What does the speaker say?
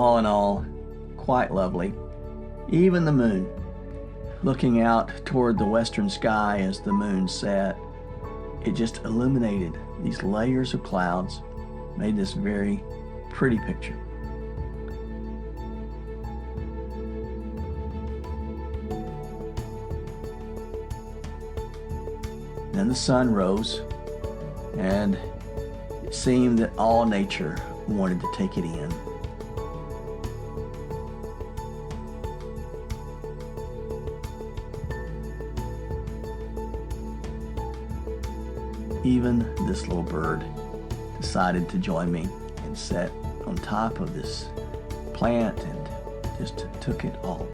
All in all, quite lovely. Even the moon, looking out toward the western sky as the moon set, it just illuminated these layers of clouds, made this very pretty picture. Then the sun rose, and it seemed that all nature wanted to take it in. Even this little bird decided to join me and sat on top of this plant and just took it all.